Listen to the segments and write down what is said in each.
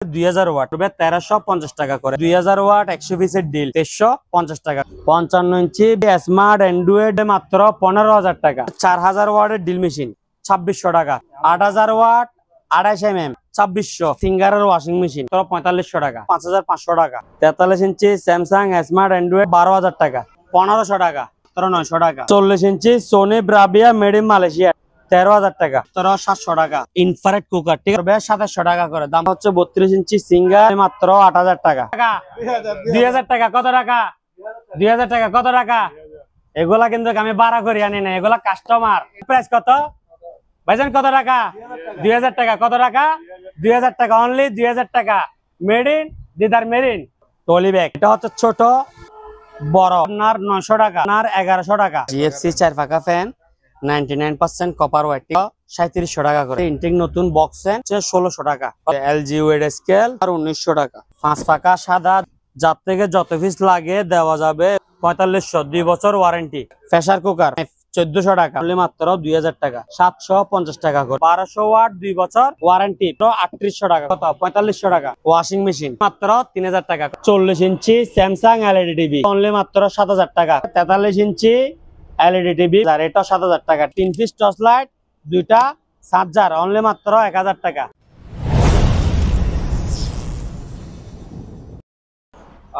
2000 watt 1350 টাকা করে। 2000 watt 100 পিসের ডিল 2350 টাকা। 55 ইঞ্চি স্মার্ট অ্যান্ড্রয়েড মাত্র 15000 টাকা। 4000 ওয়াটের ডিল মেশিন 2600 টাকা। 8000 ওয়াট 28 mm 2600। সিঙ্গারের ওয়াশিং মেশিন 4500 টাকা। 5500 টাকা। 43 ইঞ্চি স্যামসাং স্মার্ট অ্যান্ড্রয়েড 12000 টাকা 1500 টাকা 900 টাকা। 40 inch Sony Bravia made in Malaysia 13000 টাকা 700 টাকা। ইনফ্রারেড কুকার ঠিক আছে 2700 টাকা করে। দাম হচ্ছে 32 ইঞ্চি সিঙ্গার মাত্র 8000 টাকা। 2000 টাকা কত টাকা? 2000 টাকা কত টাকা? এগুলা কিন্তু আমি ভাড়া করে আনি না, এগুলা কাস্টমার। প্রাইস কত ভাইজান? কত টাকা? 2000 টাকা। কত টাকা? 2000 টাকা অনলি 2000 টাকা। Made in Didar marine trolley bag. এটা হচ্ছে ছোট বড় আপনার 900 টাকা, আপনার 1100 টাকা। জিএফসি 4 পাকা ফ্যান 99% কপার ওয়াট 3700 টাকা করে। ইনটেক নতুন বক্স ফ্যান 1600 টাকা। এলজি ওয়েড স্কেল আর 1900 টাকা। 5 পাকা সাদা, যার থেকে যত পিস লাগে দেওয়া যাবে 4500, 2 বছর ওয়ারেন্টি। প্রেসার কুকার 1400 টাকা মাত্র 2000 টাকা। 750 টাকা করে। 1200 ওয়াট 2 বছর ওয়ারেন্টি 3800 টাকা। কত? 4500 টাকা। ওয়াশিং মেশিন মাত্র 3000 টাকা। 40 ইঞ্চি স্যামসাং এলইডি টিভি অনলি মাত্র 7000 টাকা। 43 ইঞ্চি এলইডি টিভি আর এটা 7000 টাকা। 3 পিস টর্চ লাইট, 2টা চার্জার অনলি মাত্র 1000 টাকা।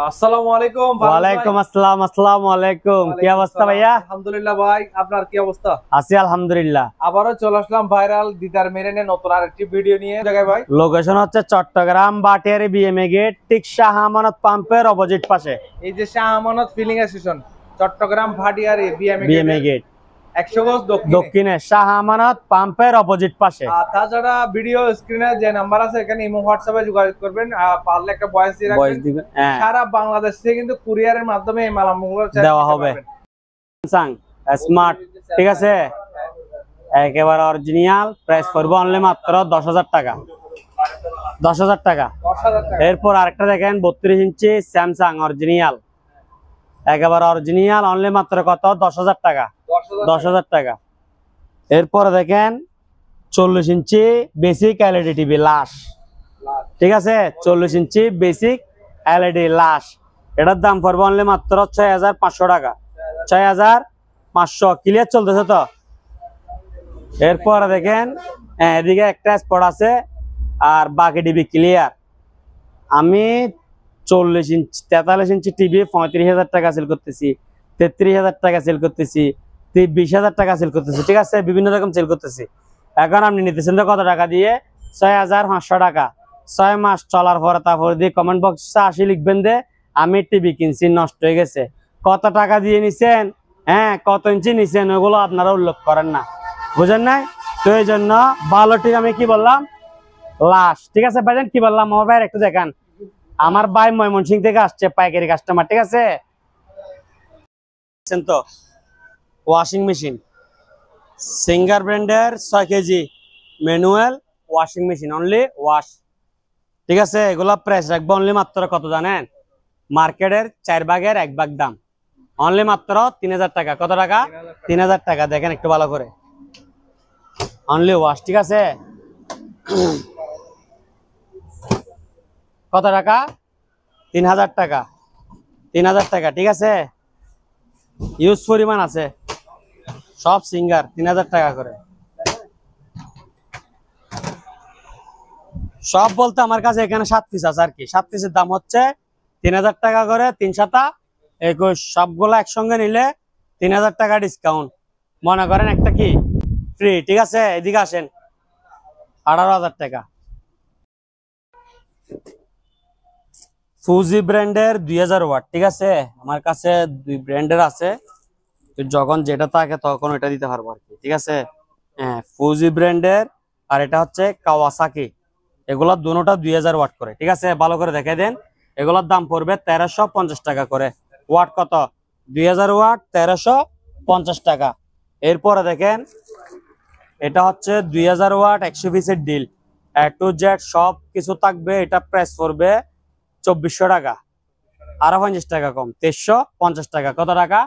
আসসালামু আলাইকুম। ওয়ালাইকুম আসসালাম। আসসালামু আলাইকুম। কি অবস্থা ভাইয়া? আলহামদুলিল্লাহ ভাই, আপনার কি অবস্থা? আছি আলহামদুলিল্লাহ। আবারও চলে আসলাম ভাইরাল দিদার মেরিনের নতুন আরেকটি ভিডিও নিয়ে। জায়গায় ভাই লোকেশন হচ্ছে চট্টগ্রাম বাটিয়ারি বিএমএ গেট, ঠিক শাহ আমানত পাম্পের অপোজিট পাশে। এই যে Shah Amanat filling station, Chittagong Bhatiari BMA gate 100 গজ দক্ষিণে শাহ আমানত পাম্পের অপোজিট পাশে। তাছাড়া ভিডিও স্ক্রিনে যে নাম্বার আছে এখানে ইমো হোয়াটসঅ্যাপে যোগাযোগ করবেন। পারলে একটা ভয়েস দিয়ে রাখবেন। সারা বাংলাদেশ থেকে কিন্তু কুরিয়ারের মাধ্যমে এই মালামালগুলো দেওয়া হবে। স্যামসাং স্মার্ট ঠিক আছে, একেবারে অরিজিনাল। প্রাইস পড়বে অনলি মাত্র 10000 টাকা। 10000 টাকা। এরপর আরেকটা দেখেন 32 ইঞ্চি স্যামসাং অরিজিনাল, একেবারে অরিজিনাল অনলি মাত্র কত? 10000 টাকা। 10000 টাকা। এরপরে দেখেন 40 ইঞ্চি বেসিক এলইডি টিভি লাশ ঠিক আছে, 40 ইঞ্চি বেসিক এলইডি লাশ। এটার দাম পড়বে অনলি মাত্র 6500 টাকা। 6500 ক্লিয়ার চলতেছে তো। এরপরে দেখেন এদিকে একটা স্পট আছে আর বাকি টিভি ক্লিয়ার। আমি 40 ইঞ্চি 43 ইঞ্চি টিভি 35000 টাকা সেল করতেছি, 33000 টাকা সেল করতেছি, 20000 টাকা সেল করতেছি ঠিক আছে, বিভিন্ন রকম সেল করতেছি। এখন আপনি নিতেছেন তো কত টাকা দিয়ে? 6500 টাকা। 6 মাস চলার পরে তারপরে দিয়ে কমেন্ট বক্সে 80 লিখবেন যে আমি টিভি কিনছি নষ্ট হয়ে গেছে। কত টাকা দিয়ে নিছেন, হ্যাঁ কত ইঞ্চি নিছেন, ওগুলো আপনারা উল্লেখ করেন না, বুঝেন নাই তো। এই জন্য ভালো টিভি আমি কি বললাম? লাশ ঠিক আছে। ভাইজান কি বললাম? আমার ভাইয়ের একটু দেখান। আমার ভাই ময়মনসিংহ থেকে আসছে, পাইকারি কাস্টমার ঠিক আছে। তো ওয়াশিং মেশিন সিঙ্গার ব্র্যান্ডের 6 KG manual washing machine only wash ঠিক আছে। এগুলা প্রাইস রাখবো অনলি মাত্র কত জানেন? মার্কেটের 4 ভাগের 1 ভাগ দাম অনলি মাত্র 3000 টাকা। কত টাকা? 3000 টাকা। দেখেন একটু ভালো করে অনলি ওয়াশ ঠিক আছে। কত টাকা? 3000 টাকা। 3000 টাকা ঠিক আছে। ইউজ পরিমাণ আছে, সব সিঙ্গার 3000 টাকা করে। সব বলতে আমার কাছে এখানে 7 পিস আছে আর কি। 7 পিসের দাম হচ্ছে 3000 টাকা করে। 3 7 21 সবগুলো একসঙ্গে নিলে 3000 টাকা ডিসকাউন্ট। মনে করেন একটা কি ফ্রি ঠিক আছে। এদিকে আসেন 18000 টাকা। ফুজি ব্র্যান্ডের 2000 ওয়াট ঠিক আছে। আমার কাছে 2 ব্র্যান্ডের আছে, যখন যেটা থাকে তখন ওটা দিতে পারবো আর কি ঠিক আছে। হ্যাঁ ফুজি ব্র্যান্ডের আর এটা হচ্ছে কাওয়াসাকি। এগুলা দুটোটা 2000 ওয়াট করে ঠিক আছে। ভালো করে দেখে দেন। এগুলোর দাম পড়বে 1350 টাকা করে। ওয়াট কত? 2000 ওয়াট 1350 টাকা। এরপরে দেখেন এটা হচ্ছে 2000 ওয়াট 100 পিসের ডিল, এ টু জেড সব কিছু থাকবে। এটা প্রাইস পড়বে 2400 টাকা। আরো 50 টাকা কম, 2350 টাকা। কত টাকা?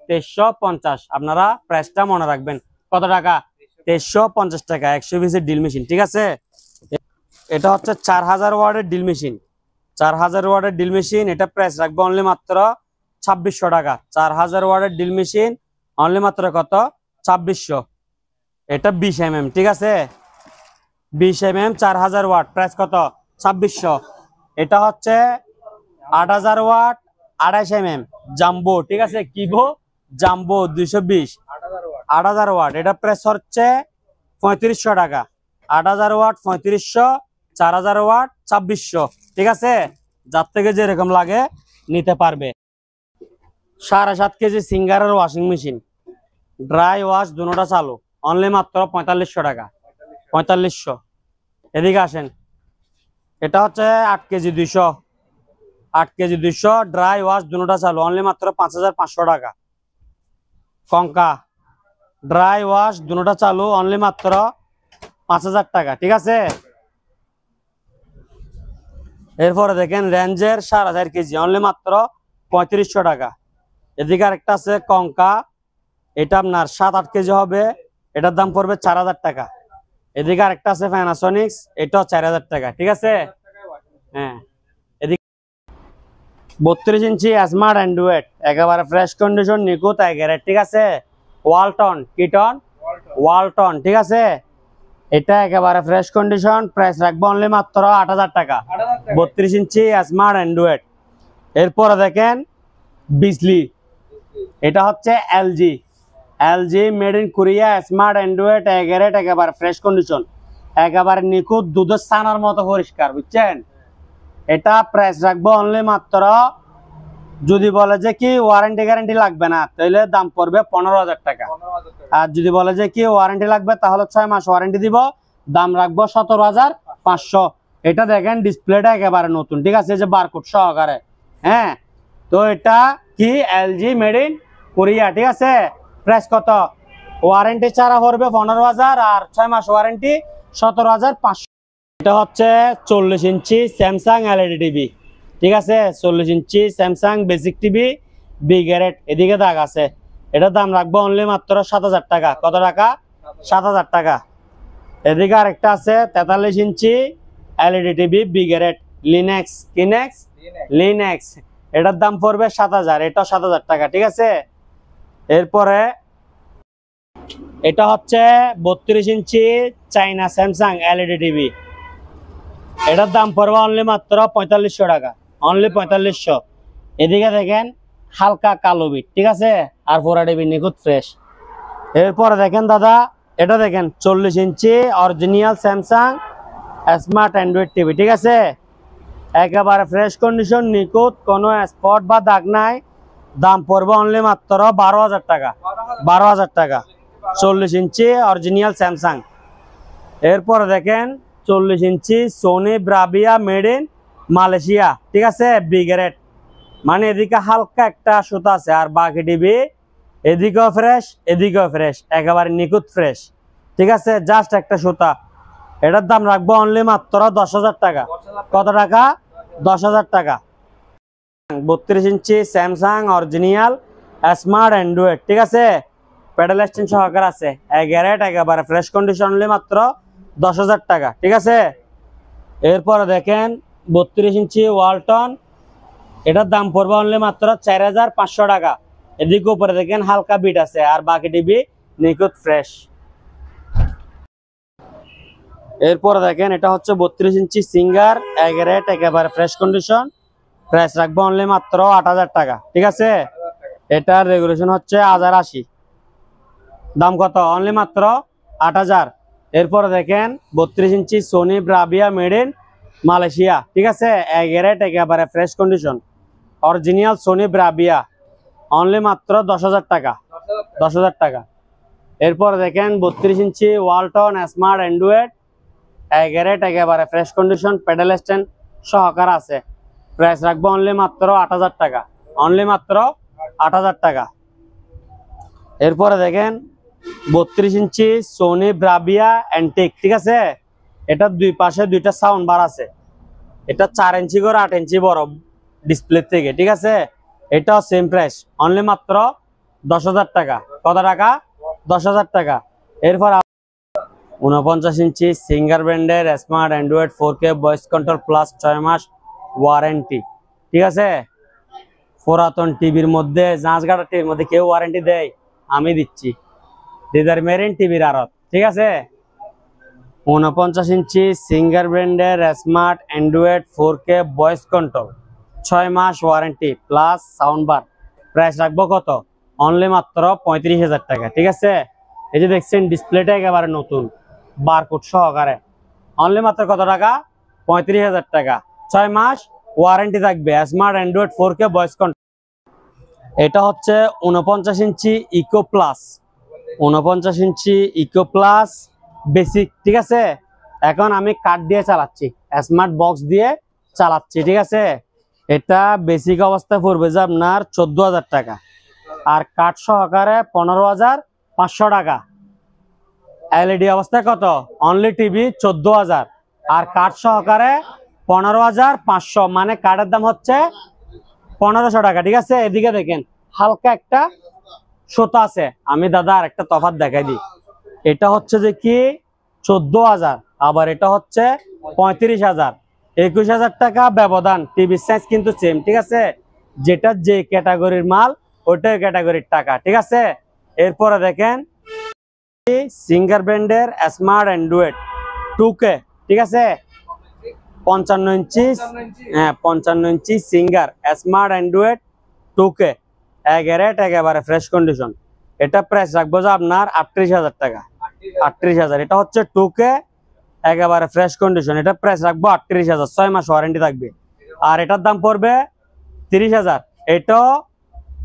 2350। আপনারা প্রাইসটা মনে রাখবেন। কত টাকা? 2350 টাকা 100 পিসের ডিল মেশিন ঠিক আছে। এটা হচ্ছে 4000 ওয়াটের ড্রিল মেশিন, 4000 ওয়াটের ড্রিল মেশিন। এটা প্রাইস রাখবো অনলি মাত্র 2600 টাকা। 4000 ওয়াটের ড্রিল মেশিন অনলি মাত্র কত? 2600। এটা 20 mm, ঠিক আছে? 20 mm 4000 ওয়াট, প্রাইস কত? 2600। এটা হচ্ছে 8000 ওয়াট 28 mm জাম্বো, ঠিক আছে? কিভো জাম্বো 220, 8000 ওয়াট। এটা প্রাইস হচ্ছে 3500 টাকা। 8000 ওয়াট 3500, 4000 ওয়াট 2600, ঠিক আছে? যার থেকে যেরকম লাগে নিতে পারবে। 7.5 কেজি সিঙ্গারের ওয়াশিং মেশিন, ড্রাই ওয়াশ দুটোটা চালু, অনলি মাত্র 4500 টাকা। 4500। এদিকে আসেন, এটা হচ্ছে 8 কেজি 200, 8 কেজি 200 ড্রাই ওয়াশ দুটোটা চালু, অনলি মাত্র 5500 টাকা। কঙ্কা ড্রাই ওয়াশ দুটোটা চালু, অনলি মাত্র 5000 টাকা, ঠিক আছে? এরপরে দেখেন রেঞ্জের 4500 কেজি, অনলি মাত্র 3500 টাকা। এদিকে আরেকটা আছে কঙ্কা, এটা আপনার 7-8 কেজি হবে, এটার দাম পড়বে 4000 টাকা। এদিকে আরেকটা আছে প্যানাসোনিক্স, এটাও 4000 টাকা, ঠিক আছে? হ্যাঁ, এদিকে 32 ইঞ্চি স্মার্ট অ্যান্ড্রয়েড, একেবারে ফ্রেশ কন্ডিশন, নিখুঁত একেবারে, ঠিক আছে? ওয়ালটন, কিটন ওয়ালটন, ঠিক আছে? এটা একেবারে ফ্রেশ কন্ডিশন, প্রাইস রাখবো অনলি মাত্র 8000 টাকা। 32 ইঞ্চি স্মার্ট অ্যান্ড্রয়েড। এরপরে দেখেন বিজলি, এটা হচ্ছে LG, LG made in Korea smart Android একেবারে ফ্রেশ কন্ডিশন, একেবারে নিখুঁত দুধের ছানার মতো পরিষ্কার, বুঝছেন? এটা প্রাইস রাখবো অনলি মাত্র, যদি বলে যে কি ওয়ারেন্টি গ্যারান্টি লাগবে না তাহলে দাম পড়বে 15000 টাকা। আর যদি বলে যে কি ওয়ারেন্টি লাগবে তাহলে 6 মাস ওয়ারেন্টি দিব, দাম রাখবো 17500। এটা দেখেন ডিসপ্লেটা একেবারে নতুন, ঠিক আছে? যে বারকোড সহকারে। হ্যাঁ, তো এটা কি এলজি মেড ইন কোরিয়া, ঠিক আছে? প্রাইস কত? ওয়ারেন্টি ছাড়া পড়বে 15000, আর 6 মাস ওয়ারেন্টি 17500। এটা হচ্ছে 40 ইঞ্চি স্যামসাং এলইডি টিভি, ঠিক আছে? 40 ইঞ্চি স্যামসাং বেসিক টিভি বিগ্যারেট, এদিকে দাগ আছে। এটার দাম রাখবো অনলি মাত্র 7000 টাকা। কত টাকা? 7000 টাকা। এদিকে আরেকটা আছে 43 ইঞ্চি এলইডি টিভি বিগ্যারেট লিনেক্স, কিনেক্স লিনেক্স, এটার দাম পড়বে 7000, এটা 7000 টাকা, ঠিক আছে? এরপরে এটা হচ্ছে 32 ইঞ্চি চাইনা স্যামসাং এলইডি টিভি, এটার দাম পড়বে অনলি মাত্র 4500 টাকা, অনলি 4500। এদিকে দেখেন হালকা কালো বিট, ঠিক আছে? আর 4 টিভি নিখুঁত ফ্রেশ। এরপরে দেখেন দাদা, এটা দেখেন 40 inch original Samsung smart Android TV, ঠিক আছে? একেবারে ফ্রেশ কন্ডিশন, নিখুঁত, কোনো স্পট বা দাগ নাই, দাম পড়বে অনলি মাত্র 12000 টাকা। 12000 টাকা 40 ইঞ্চি অরিজিনাল স্যামসাং। এরপরে দেখেন 40 inch Sony Bravia made in Malaysia, ঠিক আছে? বিগ্যারেট, মানে এদিকে হালকা একটা সুতা আছে, আর বাকি টিভি এদিকেও ফ্রেশ এদিকেও ফ্রেশ, একেবারে নিখুঁত ফ্রেশ, ঠিক আছে? জাস্ট একটা সুতা। এটার দাম রাখবো অনলি মাত্র 10000 টাকা। কত টাকা? 10000 টাকা। 32 ইঞ্চি স্যামসাং অরিজিনাল স্মার্ট অ্যান্ড্রয়েড, ঠিক আছে? প্যাডেল স্ট্যান্ড সহকারে আছে, একেবারে একেবারে ফ্রেশ কন্ডিশন, অনলি মাত্র 10000 টাকা, ঠিক আছে? এরপরে দেখেন 32 ইঞ্চি ওয়ালটন, এটার দাম পড়বে অনলি মাত্র 4500 টাকা। এদিকে উপরে দেখেন হালকা বিট আছে, আর বাকি টিভি নিখুঁত ফ্রেশ। এরপরে দেখেন এটা হচ্ছে 32 ইঞ্চি সিঙ্গার এগারেট, একেবারে ফ্রেশ কন্ডিশন, প্রাইস রাখবো অনলি মাত্র 8000 টাকা, ঠিক আছে? এটার রেগুলেশন হচ্ছে 1080, দাম কত? অনলি মাত্র 8000। এরপরে দেখেন 32 inch Sony Bravia made in Malaysia, ঠিক আছে? এগারেট, একেবারে fresh condition, original Sony Bravia, only মাত্র 10000 টাকা। 10000 টাকা। এরপরে দেখেন 32 ইঞ্চি ওয়ালটন স্মার্ট অ্যান্ড্রয়েড এগারেট, একেবারে ফ্রেশ কন্ডিশন, প্যাডেল স্ট্যান্ড সহকারে আছে, প্রাইস রাখবো অনলি মাত্র 8000 টাকা, অনলি মাত্র 8000 টাকা। এরপরে দেখেন 32 ইঞ্চি সোনি ব্রাভিয়া অ্যান্টিক, ঠিক আছে? এটা দুই পাশে দুইটা সাউন্ড বার আছে, এটা 4 ইঞ্চি করে 8 ইঞ্চি বড় ডিসপ্লে থেকে, ঠিক আছে? এটাও সেম প্রাইস, অনলি মাত্র 10000 টাকা। কত টাকা? 10000 টাকা। এরপর 49 ইঞ্চি সিঙ্গার ব্র্যান্ডের smart Android 4K voice control plus 6 মাস ওয়ারেন্টি। ঠিক আছে, পুরাতন টিভির মধ্যে জাঁচগাড়া টিভির মধ্যে কেউ ওয়ারেন্টি দেয়? আমি দিচ্ছি, দিদার মেরিন টিভির আড়ত। ঠিক আছে, 49 ইঞ্চি সিঙ্গার ব্র্যান্ডের smart Android 4K voice control 6 মাস warranty plus sound bar. Price রাখবো কত? অনলি মাত্র 35,000 টাকা। ঠিক আছে, এই যে দেখছেন ডিসপ্লেটা একেবারে নতুন বারকোড সহকারে। অনলি মাত্র কত টাকা? 35,000 টাকা। 6 মাস ওয়ারেন্টি থাকবে smart Android 4K voice control. এটা হচ্ছে 49 ইঞ্চি ইকো প্লাস, 49 ইঞ্চি ইকো প্লাস বেসিক। ঠিক আছে, এখন আমি কার্ড দিয়ে চালাচ্ছি, স্মার্ট বক্স দিয়ে চালাচ্ছি। ঠিক আছে, এটা বেসিক অবস্থায় পড়বে যে আপনার 14,000 টাকা, আর কার্ড সহকারে 15,500 টাকা। এলইডি অবস্থায় কত? অনলি টিভি 14,000 আর কার্ড সহকারে 15,500, মানে কার্ডের দাম হচ্ছে 1,500 টাকা। ঠিক আছে, এদিকে দেখেন হালকা একটা সুতা আছে। আমি দাদা আর একটা তফাৎ দেখাই দিই, এটা হচ্ছে যে কি 14,000, আবার এটা হচ্ছে 35,000, 21,000 টাকা ব্যবধান। টিভির সাইজ কিন্তু সেম। ঠিক আছে, যেটা যে ক্যাটাগরির মাল ওইটাই ক্যাটাগরির টাকা। ঠিক আছে, এরপরে দেখেন সিঙ্গার ব্র্যান্ডের স্মার্ট অ্যান্ড্রয়েড 2K। ঠিক আছে, 55 ইঞ্চি, হ্যাঁ 55 ইঞ্চি সিঙ্গার স্মার্ট অ্যান্ড্রয়েড 2K একেবারে ফ্রেশ কন্ডিশন। এটা প্রাইস রাখবো যে আপনার 38,000 টাকা। 38,000, এটা হচ্ছে 2K একেবারে ফ্রেশ কন্ডিশন। এটা প্রাইস রাখবো 38,000, 6 মাস ওয়ারেন্টি থাকবে। আর এটার দাম পড়বে 30,000। এটাও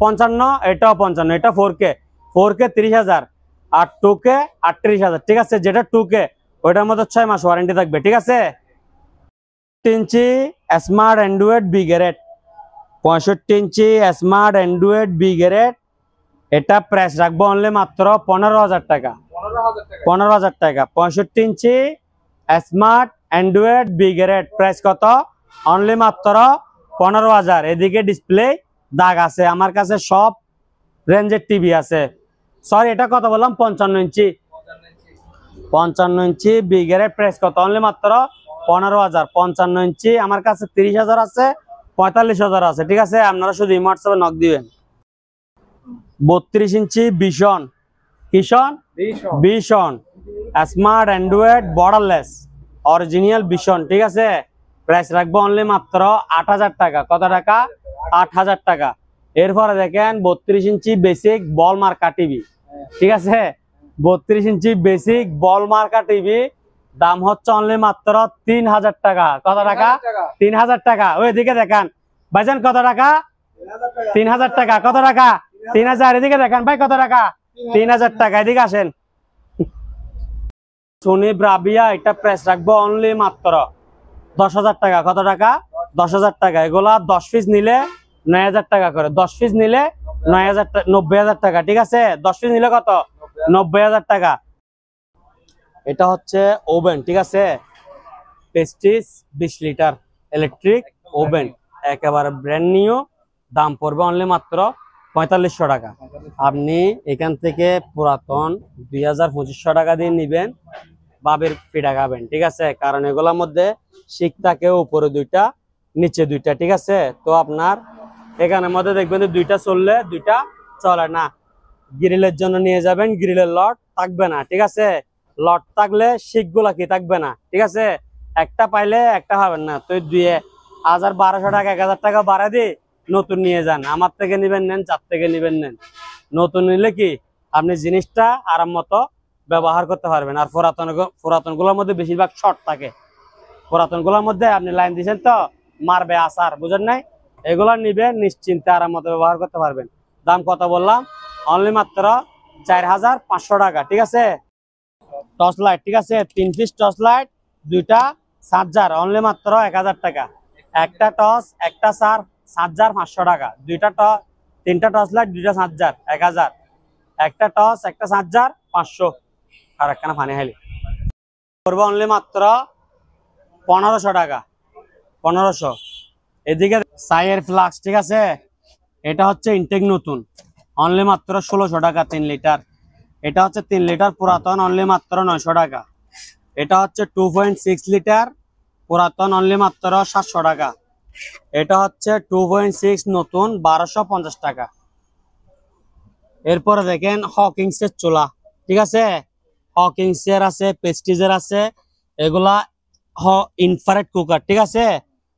55, এটাও 55, এটা 4K 30,000 আর 2K 38,000। ঠিক আছে, যেটা 2K ওইটার মধ্যে 6 মাস ওয়ারেন্টি থাকবে। ঠিক আছে, 65 inch smart Android B grade, 65 inch smart Android B grade, এটা প্রাইস রাখবো অনলি মাত্র 15,000 টাকা। 15,000 টাকা 65 inch smart Android B grade, price কত? অনলি মাত্র 15,000। এদিকে ডিসপ্লে দাগ আছে, আমার কাছে সব রেঞ্জের টিভি আছে। সরি, এটা কত বললাম? 55 ইঞ্চি, 55 ইঞ্চি বি গ্রেড, প্রাইস কত? অনলি মাত্র 15,000। 55 ইঞ্চি আমার কাছে 30,000 আছে, 45,000 আছে। ঠিক আছে, আপনারা শুধু হোয়াটসঅ্যাপে নক দিবেন। 32 inch Vision, Vision smart Android borderless original Vision. ঠিক আছে, প্রাইস রাখবো অনলি মাত্র 8,000 টাকা। কত টাকা? 8,000 টাকা। এরপরে দেখেন 32 ইঞ্চি বেসিক বল মার্কা টিভি। ঠিক আছে, 32 ইঞ্চি বেসিক বল মার্কা টিভি, দাম হচ্ছে অনলি মাত্র 3,000 টাকা। কত টাকা? 3,000 টাকা। ওই দিকে দেখান ভাইজান, কত টাকা? 3,000 টাকা। কত টাকা? 3,000। এদিকে দেখান ভাই, কত টাকা? 3,000 টাকা। এদিকে আসেন। সোনি ব্রাভিয়া, এটা প্রাইস রাখবো অনলি মাত্র 10,000 টাকা। কত টাকা? 10,000 টাকা। এগুলা 10 পিস নিলে 9,000 টাকা করে, 10 পিস নিলে 9,000, 90,000 টাকা। ঠিক আছে, 10 পিস নিলে কত? 90,000 টাকা। এটা হচ্ছে ওভেন। ঠিক আছে, প্রেস্টিজ 20 লিটার ইলেকট্রিক ওভেন, একেবারে ব্র্যান্ড নিউ, দাম পড়বে অনলি মাত্র 4500 টাকা। আপনি এখান থেকে পুরাতন 2,000-2,500 টাকা দিয়ে নিবেন, বাবের ফিটা খাবেন। ঠিক আছে, কারণ এগুলোর মধ্যে শিক থাকে, উপরে দুইটা নিচে দুইটা। ঠিক আছে, তো আপনার এখানের মধ্যে দেখবেন যে দুইটা চললে দুইটা চলে না। গ্রিলের জন্য নিয়ে যাবেন, গ্রিলের লট থাকবে না। ঠিক আছে, লট থাকলে শিক গুলা কি থাকবে না। ঠিক আছে, একটা পাইলে একটা পাবেন না। তো 2,000-1,200 টাকা 1,000 টাকা বাড়া দিয়ে নতুন নিয়ে যান। আমার থেকে নিবেন নেন, যার থেকে নিবেন নেন। নতুন নিলে কি আপনি জিনিসটা আরাম মতো ব্যবহার করতে পারবেন। আর পুরাতন গুলোর মধ্যে বেশিরভাগ শর্ট থাকে। পুরাতন গুলোর মধ্যে আপনি লাইন দিয়েছেন তো মারবে আসার, বুঝেন নাই? এগুলা নিবেন, নিশ্চিন্তে আরাম মতো ব্যবহার করতে পারবেন। দাম কত বললাম? অনলি মাত্র 4,500 টাকা। ঠিক আছে, টর্চ লাইট। ঠিক আছে, 3 পিস টর্চ লাইট, 2টা চার্জার, অনলি মাত্র 1,000 টাকা। একটা টর্চ, একটা চার্জার 500 টাকা। 3টা টর্চ লাইট, 2টা চার্জার 1,000। একটা টর্চ, একটা চার্জার 500। আর একখানা পানি খাইলি করবো অনলি মাত্র 1,500 টাকা। 1,500। এদিকে সাইয়ের ফ্লাক্স। ঠিক আছে, এটা হচ্ছে ইনটেক নতুন, অনলি মাত্র 1,600 টাকা 3 লিটার। এটা হচ্ছে 3 লিটার পুরাতন, অনলি মাত্র 900 টাকা। এটা হচ্ছে 2.6 লিটার পুরাতন, অনলি মাত্র 700 টাকা। এটা হচ্ছে 2.6 নতুন, 1250 টাকা। এরপরে দেখেন হকিংস এর চুলা, ঠিক আছে, হকিংস এর আছে, প্রেস্টিজের আছে, এগুলা ইনফ্রারেড কুকার, ঠিক আছে,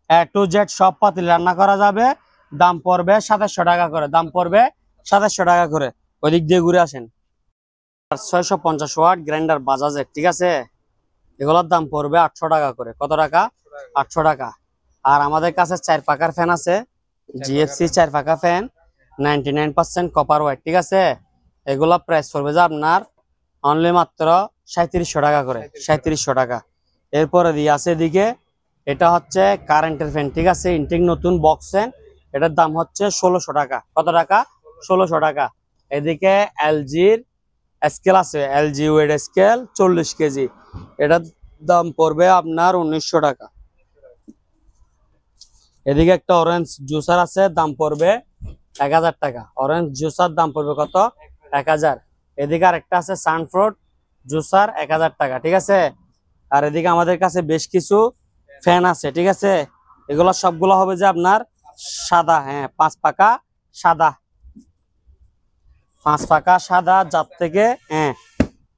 এ টু জেড সব পাতিল রান্না করা যাবে। দাম পড়বে 2700 টাকা করে, দাম পড়বে 2700 টাকা করে। ওইদিক দিয়ে ঘুরে আসেন। 650 ওয়াট গ্রাইন্ডার বাজাজের, ঠিক আছে, এগুলোর দাম পড়বে 800 টাকা করে। কত টাকা? 800 টাকা। আর আমাদের কাছে 4 পাকার ফ্যান আছে, জিএফসি 4 পাকা ফ্যান, 99% কপার ওয়াইট, ঠিক আছে, এগুলা প্রাইস পড়বে যে আপনার অনলি মাত্র 3700 টাকা করে, 3700 টাকা। এরপরে দিয়ে আছে এদিকে, এটা হচ্ছে কারেন্টের ফ্যান, ঠিক আছে, ইনটেক নতুন বক্স ফ্যান, এটার দাম হচ্ছে 1600 টাকা। কত টাকা? 1600 টাকা। এদিকে এলজির স্কেল আছে, এলজি ওয়েট স্কেল 40 কেজি, এটার দাম পড়বে আপনার 1900 টাকা। এদিকে একটা অরেঞ্জ জুসার আছে, দাম পড়বে 1000 টাকা। অরেঞ্জ জুসার দাম পড়বে কত? 1000। এদিকে আরেকটা আছে সানফ্রুট জুসার, 1000 টাকা, ঠিক আছে। আর এদিকে আমাদের কাছে বেশ কিছু ফ্যান আছে, ঠিক আছে, এগুলো সবগুলো হবে যে আপনার সাদা, হ্যাঁ 5 পাকা সাদা, 5 পাকা সাদা,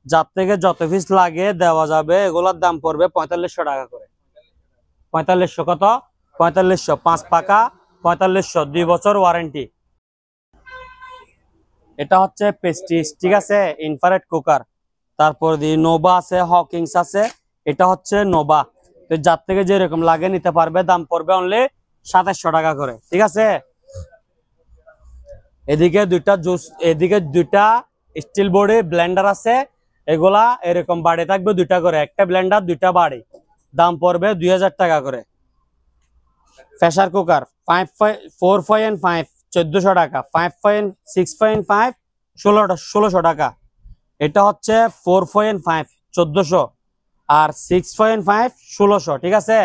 যার থেকে যত পিস লাগে দেওয়া যাবে। এগুলোর দাম পড়বে 4500 টাকা করে। 4500 কত? 4500, 5 পাকা 4500, 2 বছর ওয়ারেন্টি। এটা হচ্ছে প্রেস্টিজ, ঠিক আছে, ইনফ্রারেড কুকার। তারপর দিয়ে নোভা আছে, হকিংস আছে, এটা হচ্ছে নোভা। তো যার থেকে যেরকম লাগে নিতে পারবে, দাম পড়বে অনলি 2700 টাকা করে, ঠিক আছে। এদিকে দুইটা স্টিল বডি ব্লেন্ডার আছে, এগুলা এরকম বাড়ি থাকবে 2টা করে, একটা ব্লেন্ডার 2টা বাড়ি, দাম পড়বে 2000 টাকা করে। প্রেসার কুকার 4.5 1400 টাকা, 5.6.5 1600 টাকা। এটা হচ্ছে 4.5 1400 আর 6.5 1600, ঠিক আছে।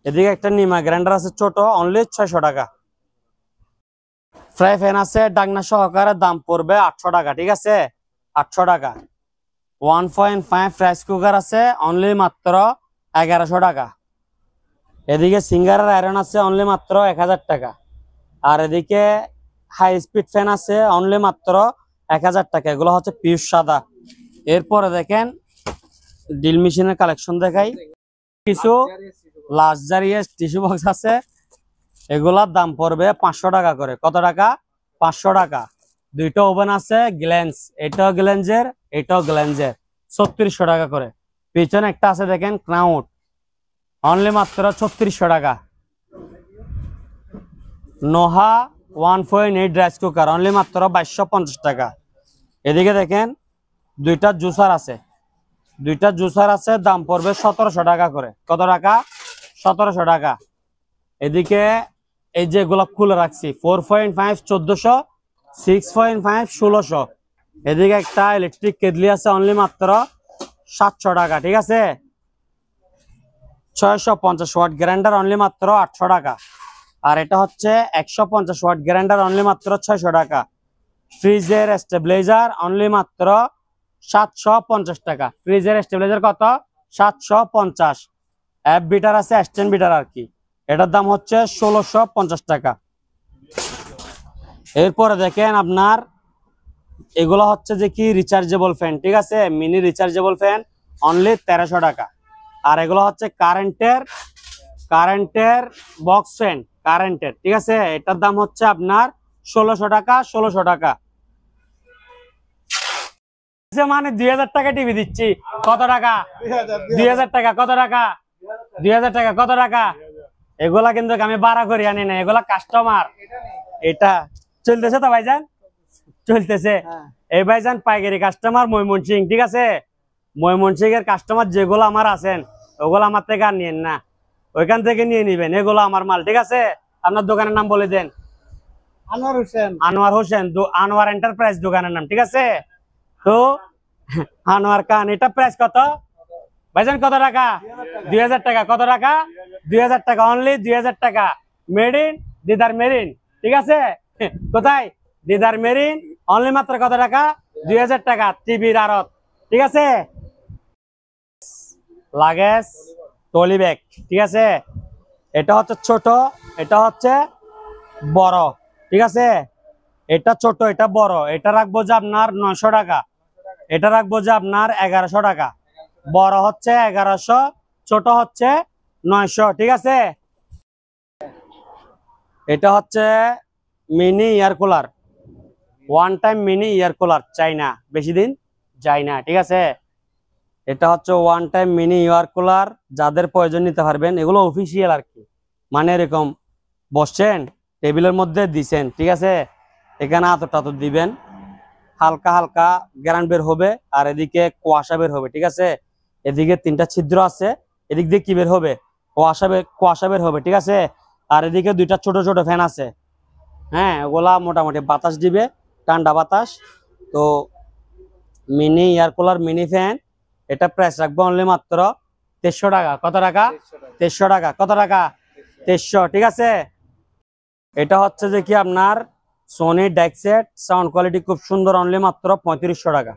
এদিকে একটা নিমা গ্রাইন্ডার আছে ছোট, অনলি 600 টাকা। ফ্রাই প্যান আছে ডাকনা সহকারে, দাম পড়বে 800 টাকা, ঠিক আছে, 800 টাকা। 1.5 রাইস কুকার আছে, অনলি মাত্র 1100 টাকা। এদিকে সিঙ্গারের আয়রন আছে, অনলি মাত্র 1000 টাকা। আর এদিকে হাই স্পিড ফ্যান আছে, অনলি মাত্র 1000 টাকা। এগুলো হচ্ছে পিউর সাদা। এরপরে দেখেন ড্রিল মেশিনের কালেকশন দেখাই, কিছু লাক্সারিয়াস টিস্যু বক্স আছে, এগুলার দাম পড়বে 500 টাকা করে। কত টাকা? 500 টাকা। দুইটা ওভেন আছে গ্ল্যান্স, এটাও গ্ল্যান্সের, এটাও গ্ল্যান্সের, 3600 টাকা করে। পিছনে একটা আছে দেখেন ক্রাউন, অনলি মাত্র 3600 টাকা। নোহা 1.8 রাইস কুকার, অনলি মাত্র 2250 টাকা। এদিকে দেখেন দুইটা জুসার আছে, দাম পড়বে 1700 টাকা করে। কত টাকা? 1700 টাকা। এদিকে এই যে এগুলো খুলে রাখছি, 4.5 1400, 6.5 1600। এদিকে একটা ইলেকট্রিক কেটলি আছে, অনলি মাত্র 700 টাকা, ঠিক আছে। 650 ওয়াট গ্রাইন্ডার, অনলি মাত্র 800 টাকা। আর এটা হচ্ছে 150 ওয়াট গ্রাইন্ডার, অনলি মাত্র 600 টাকা। ফ্রিজের স্টেবিলাইজার, অনলি মাত্র 750 টাকা। ফ্রিজের স্টেবিলাইজার কত? 750। অ্যাপ বিটার আছে, স্ট্যান্ড বিটার আর কি, এটার দাম হচ্ছে 1650 টাকা। এরপরে দেখেন আপনার এগুলো হচ্ছে যে কি রিচার্জেবল ফ্যান, ঠিক আছে, মিনি রিচার্জেবল ফ্যান, অনলি 1300 টাকা। আর এগুলো হচ্ছে কারেন্টের বক্স ফ্যান, কারেন্টের, ঠিক আছে, এটার দাম হচ্ছে আপনার 1600 টাকা, 1600 টাকা। মানে 2000 টাকা টিভি দিচ্ছি। কত টাকা? 2000 টাকা। কত টাকা? 2000 টাকা। কত টাকা? এগুলা কিন্তু আমি ভাড়া করি আনি না, এগুলা কাস্টমার। এটা চলতেছে তো ভাইজান, চলতেছে। এই ভাইজান পাইকারি কাস্টমার ময়মনসিং, ঠিক আছে, ময়মনসিং এর কাস্টমার যেগুলো আমার আছেন, ওগুলো আমার থেকে আর নিয়েন না, ওইখান থেকে নিয়ে নিবেন, এগুলো আমার মাল, ঠিক আছে। আপনার দোকানের নাম বলে দেন। আনোয়ার হোসেন, আনোয়ার এন্টারপ্রাইজ দোকানের নাম, ঠিক আছে। তো আনোয়ার খান, এটা প্রাইস কত ভাইজান? কত টাকা? 2000 টাকা। কত টাকা? 2000 টাকা, অনলি 2000 টাকা। মেড ইন দিদার মেরিন, ঠিক আছে। কোথায়? দিদার মেরিন, অনলি মাত্র কত টাকা? 2000 টাকা। টিভির আড়ত, ঠিক আছে। লাগেজ টলি ব্যাগ, ঠিক আছে। এটা হচ্ছে ছোট, এটা হচ্ছে বড়, ঠিক আছে। এটা ছোট, এটা বড়। এটা রাখবো যে আপনার 900 টাকা, এটা রাখবো যে আপনার 1100 টাকা। বড় হচ্ছে 1100, ছোট হচ্ছে 900, ঠিক আছে। এটা হচ্ছে mini air cooler, one time mini air cooler, চাই না, বেশি দিন যায় না, ঠিক আছে। এটা হচ্ছে one time mini air cooler, যাদের প্রয়োজন নিতে পারবেন। এগুলো অফিসিয়াল আর কি, মানে এরকম বসছেন টেবিলের মধ্যে দিছেন, ঠিক আছে। এখানে আতর টাতর দিবেন, হালকা হালকা গ্যারান বের হবে, আর এদিকে কুয়াশা বের হবে, ঠিক আছে। এদিকে 3টা ছিদ্র আছে, এদিক দিয়ে কি বের হবে, কুয়াশা বের হবে, ঠিক আছে। আর এদিকে 2টা ছোট ছোট ফ্যান আছে, হ্যাঁ, ওগুলা মোটামুটি বাতাস দিবে, ঠান্ডা বাতাস। তো mini air cooler, mini fan, এটা প্রাইস রাখবো অনলি মাত্র 2300 টাকা। কত টাকা? 2300 টাকা। কত টাকা? 2300, ঠিক আছে। এটা হচ্ছে যে কি আপনার সোনি ডেক্সেট, সাউন্ড কোয়ালিটি খুব সুন্দর, অনলি মাত্র 3500 টাকা।